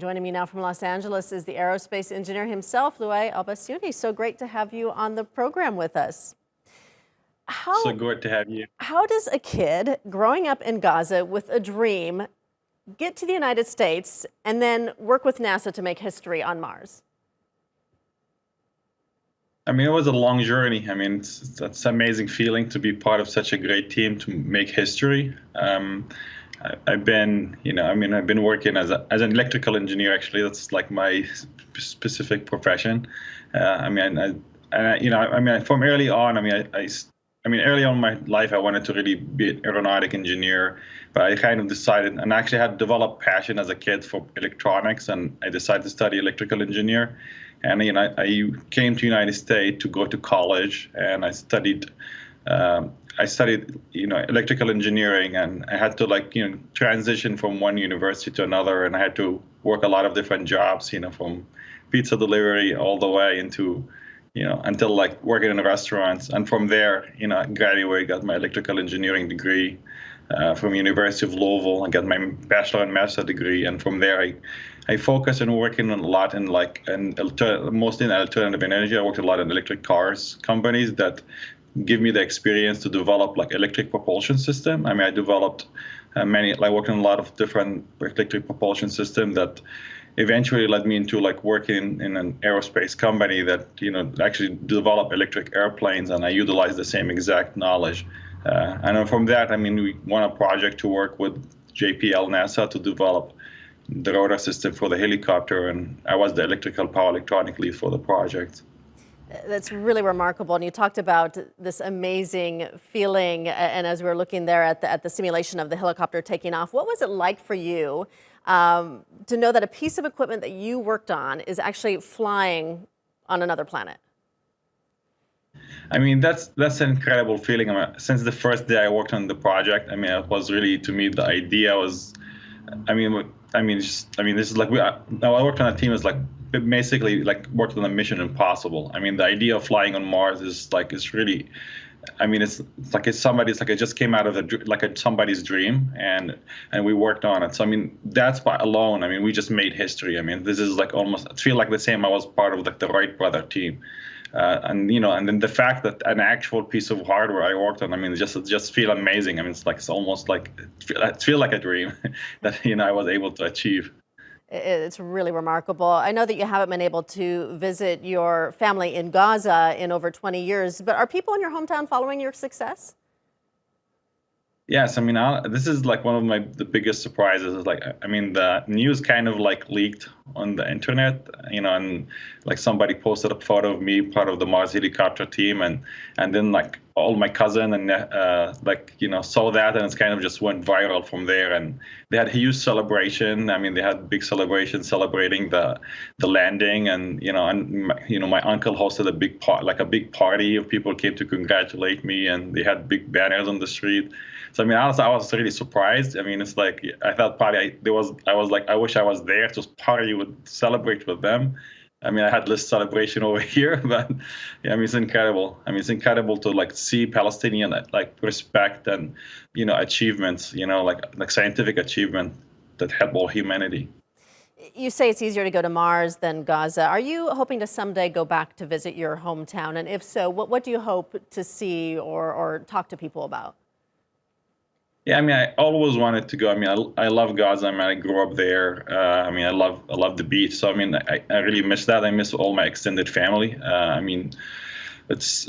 And joining me now from Los Angeles is the aerospace engineer himself, Loay Elbasyouni. So great to have you on the program with us. So good to have you. How does a kid growing up in Gaza with a dream get to the United States and then work with NASA to make history on Mars? I mean, it was a long journey. I mean, it's an amazing feeling to be part of such a great team to make history. I've been, I've been working as an electrical engineer. Actually, that's like my specific profession. From early on, early on in my life, I wanted to really be an aeronautic engineer, but I kind of decided, and I actually had developed passion as a kid for electronics, and I decided to study electrical engineer. And I came to United States to go to college, and I studied electrical engineering, and I had to transition from one university to another, and I had to work a lot of different jobs, from pizza delivery all the way into until working in restaurants. And from there, I graduated, got my electrical engineering degree from University of Louisville. I got my bachelor and master degree, and from there I focused on working a lot in mostly in alternative energy. I worked a lot in electric cars companies that give me the experience to develop electric propulsion system. I mean, I developed worked on a lot of different electric propulsion system that eventually led me into working in an aerospace company that actually develop electric airplanes, and I utilize the same exact knowledge. And then from that, we won a project to work with JPL NASA to develop the rotor system for the helicopter, and I was the electrical power electronic lead for the project. That's really remarkable. And you talked about this amazing feeling. And as we were looking there at the simulation of the helicopter taking off, what was it like for you to know that a piece of equipment that you worked on is actually flying on another planet? I mean, that's an incredible feeling. Since the first day I worked on the project, it was really, to me, the idea was, this is I worked on a team that's basically worked on a mission impossible. I mean, the idea of flying on Mars is really, it just came out of somebody's dream, and we worked on it. So that's alone. We just made history. This is almost, I feel like the same. I was part of the Wright brother team. And then the fact that an actual piece of hardware I worked on, it just feel amazing. It's almost it feel like a dream that I was able to achieve. It's really remarkable. I know that you haven't been able to visit your family in Gaza in over 20 years, but are people in your hometown following your success? Yes, this is one of the biggest surprises. Is the news kind of leaked on the internet, and somebody posted a photo of me, part of the Mars helicopter team, and then all my cousin and saw that, and it's kind of just went viral from there. And they had a huge celebration. They had big celebration celebrating the landing, and my uncle hosted a big party of people came to congratulate me, and they had big banners on the street. So honestly, I was really surprised. It's I thought probably I wish I was there to party would celebrate with them. I had this celebration over here, but yeah, it's incredible. It's incredible to see Palestinian respect and achievements, scientific achievement that help all humanity. You say it's easier to go to Mars than Gaza. Are you hoping to someday go back to visit your hometown? And if so, what do you hope to see or talk to people about? Yeah, I always wanted to go. I love Gaza. I grew up there. I love the beach. So I really miss that. I miss all my extended family. It's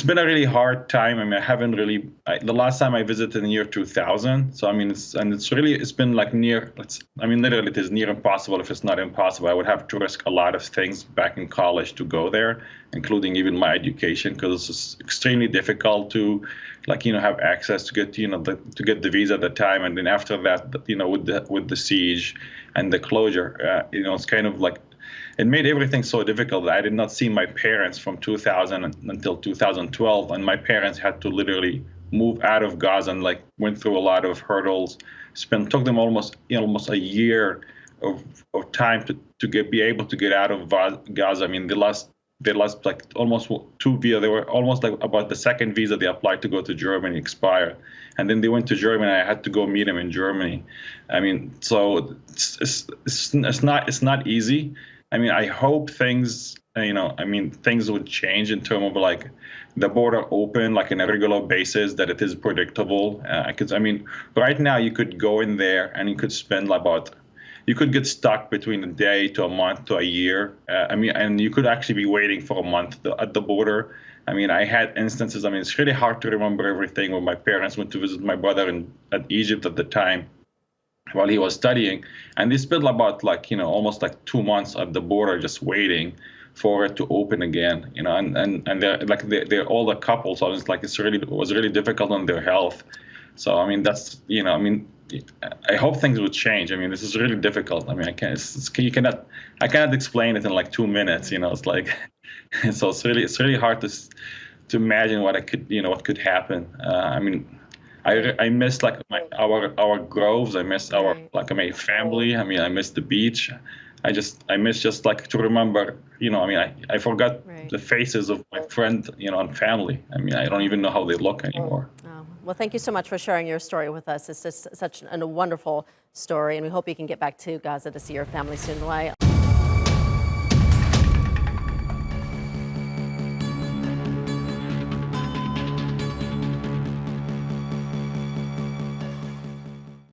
been a really hard time. I haven't really. The last time I visited in the year 2000. So it's been literally it is near impossible if it's not impossible. I would have to risk a lot of things back in college to go there, including even my education, because it's extremely difficult to have access to get to get the visa at the time. And then after that, with the siege and the closure, it's kind of it made everything so difficult that I did not see my parents from 2000 until 2012, and my parents had to literally move out of Gaza and went through a lot of hurdles. Took them almost a year of time to be able to get out of Gaza. The last they lost like almost 2 visa. They were almost like about the second visa they applied to go to Germany expired, and then they went to Germany. I had to go meet them in Germany. I mean, so it's not easy. I mean, I hope things, I mean, things would change in terms of like the border open like on a regular basis, that it is predictable. Because I mean, right now you could go in there and you could spend about, you could get stuck between a day to a month to a year. I mean, and you could actually be waiting for a month at the border. I mean, I had instances. I mean, it's really hard to remember everything. When my parents went to visit my brother at Egypt at the time, while he was studying, and they spent about like almost like 2 months at the border just waiting for it to open again. And they're all a couple, so it's like it was really difficult on their health. So I mean that's I mean I hope things would change. I mean this is really difficult. I mean I cannot explain it in like 2 minutes. It's like so it's really hard to imagine what what could happen. I mean. I miss like our groves. I miss our my family. I mean, I miss the beach. I miss just like to remember. I mean, I forgot the faces of my friend. And family. I mean, I don't even know how they look anymore. Oh, well, thank you so much for sharing your story with us. It's just such a wonderful story, and we hope you can get back to Gaza to see your family soon. Loay.